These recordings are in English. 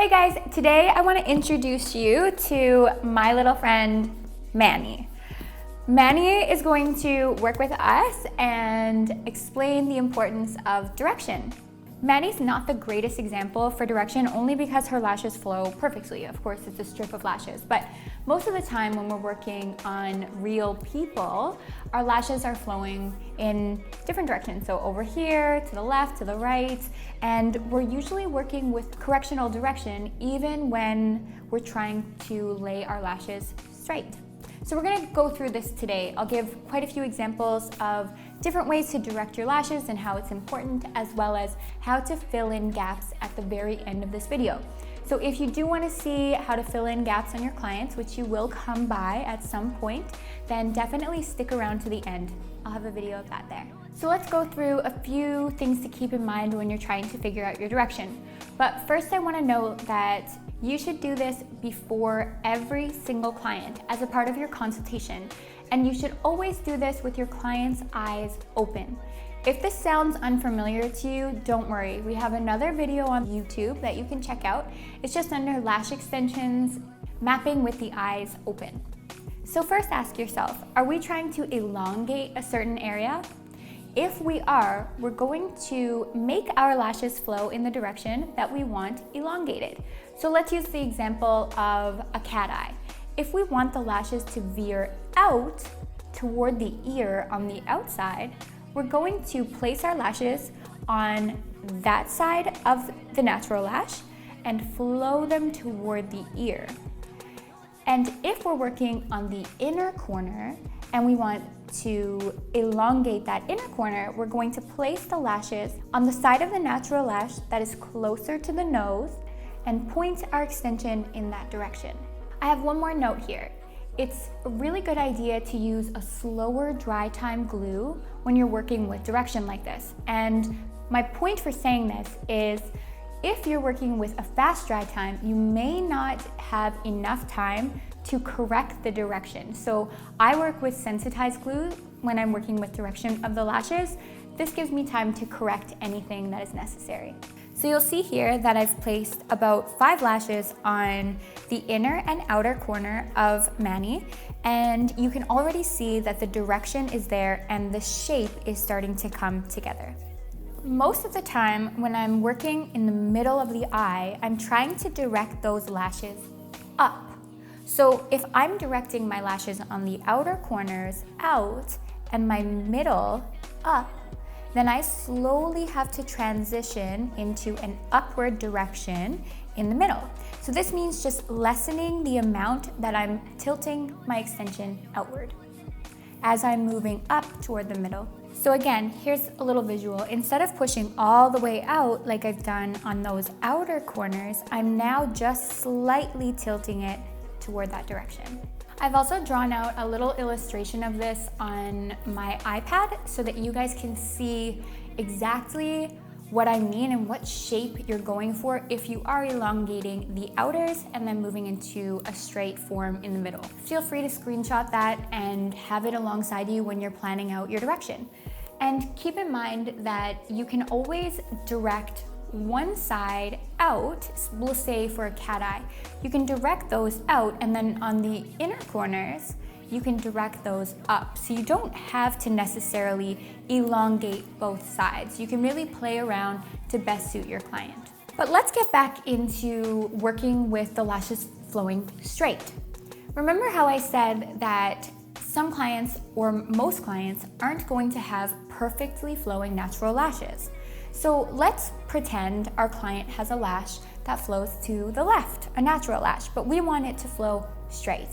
Hey guys, today I want to introduce you to my little friend, Manny. Manny is going to work with us and explain the importance of direction. Manny's not the greatest example for direction only because her lashes flow perfectly. Of course, it's a strip of lashes, but most of the time when we're working on real people, our lashes are flowing in different directions. So over here, to the left, to the right, and we're usually working with correctional direction even when we're trying to lay our lashes straight. So we're gonna go through this today. I'll give quite a few examples of different ways to direct your lashes and how it's important, as well as how to fill in gaps at the very end of this video. So if you do want to see how to fill in gaps on your clients, which you will come by at some point, then definitely stick around to the end. I'll have a video of that there. So let's go through a few things to keep in mind when you're trying to figure out your direction. But first I want to note that you should do this before every single client as a part of your consultation. And you should always do this with your client's eyes open. If this sounds unfamiliar to you, don't worry. We have another video on YouTube that you can check out. It's just under lash extensions, mapping with the eyes open. So first ask yourself, are we trying to elongate a certain area? If we are, we're going to make our lashes flow in the direction that we want elongated. So let's use the example of a cat eye. If we want the lashes to veer out toward the ear on the outside, we're going to place our lashes on that side of the natural lash and flow them toward the ear. And if we're working on the inner corner and we want to elongate that inner corner, we're going to place the lashes on the side of the natural lash that is closer to the nose and point our extension in that direction. I have one more note here. It's a really good idea to use a slower dry time glue when you're working with direction like this. And my point for saying this is if you're working with a fast dry time, you may not have enough time to correct the direction. So I work with sensitized glue when I'm working with direction of the lashes. This gives me time to correct anything that is necessary. So you'll see here that I've placed about 5 lashes on the inner and outer corner of Manny, and you can already see that the direction is there and the shape is starting to come together. Most of the time when I'm working in the middle of the eye, I'm trying to direct those lashes up. So if I'm directing my lashes on the outer corners out and my middle up, then I slowly have to transition into an upward direction in the middle. So this means just lessening the amount that I'm tilting my extension outward as I'm moving up toward the middle. So again, here's a little visual. Instead of pushing all the way out like I've done on those outer corners, I'm now just slightly tilting it toward that direction. I've also drawn out a little illustration of this on my iPad so that you guys can see exactly what I mean and what shape you're going for if you are elongating the outers and then moving into a straight form in the middle. Feel free to screenshot that and have it alongside you when you're planning out your direction. And keep in mind that you can always direct one side out. We'll say for a cat eye, you can direct those out, and then on the inner corners, you can direct those up. So you don't have to necessarily elongate both sides. You can really play around to best suit your client. But let's get back into working with the lashes flowing straight. Remember how I said that some clients, or most clients, aren't going to have perfectly flowing natural lashes. So let's pretend our client has a lash that flows to the left, a natural lash, but we want it to flow straight.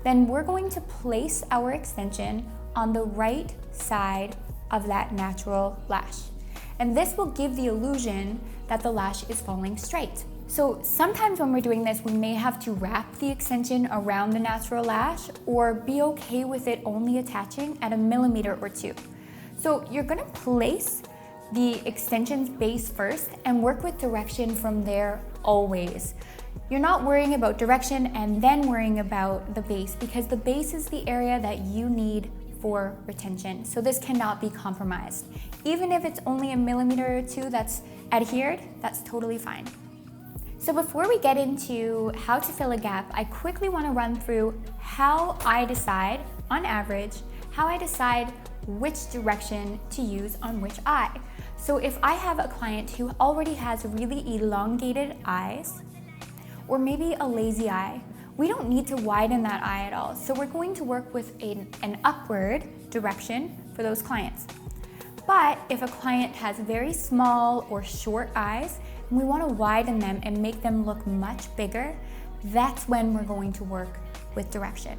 Then we're going to place our extension on the right side of that natural lash. And this will give the illusion that the lash is falling straight. So sometimes when we're doing this, we may have to wrap the extension around the natural lash or be okay with it only attaching at 1 millimeter or 2. So you're gonna place the extension's base first and work with direction from there always. You're not worrying about direction and then worrying about the base because the base is the area that you need for retention. So this cannot be compromised. Even if it's only 1 millimeter or 2 that's adhered, that's totally fine. So before we get into how to fill a gap, I quickly want to run through how I decide, on average, how I decide which direction to use on which eye. So if I have a client who already has really elongated eyes, or maybe a lazy eye, we don't need to widen that eye at all. So we're going to work with an upward direction for those clients. But if a client has very small or short eyes, and we want to widen them and make them look much bigger, that's when we're going to work with direction.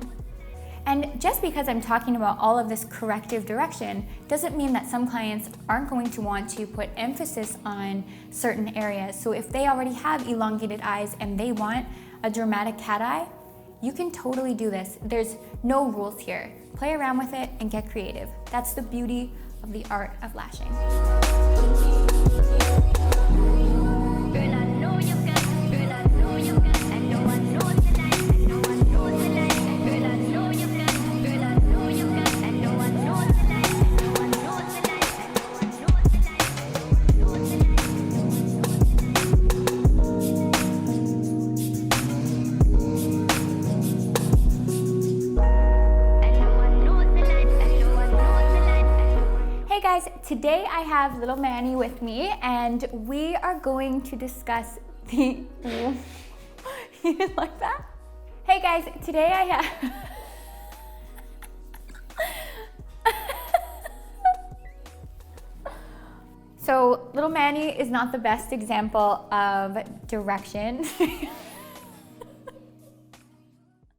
And just because I'm talking about all of this corrective direction doesn't mean that some clients aren't going to want to put emphasis on certain areas. So if they already have elongated eyes and they want a dramatic cat eye, you can totally do this. There's no rules here. Play around with it and get creative. That's the beauty of the art of lashing. Today I have little Manny with me and we are going to discuss the... You didn't like that? Hey guys, today I have... So little Manny is not the best example of direction.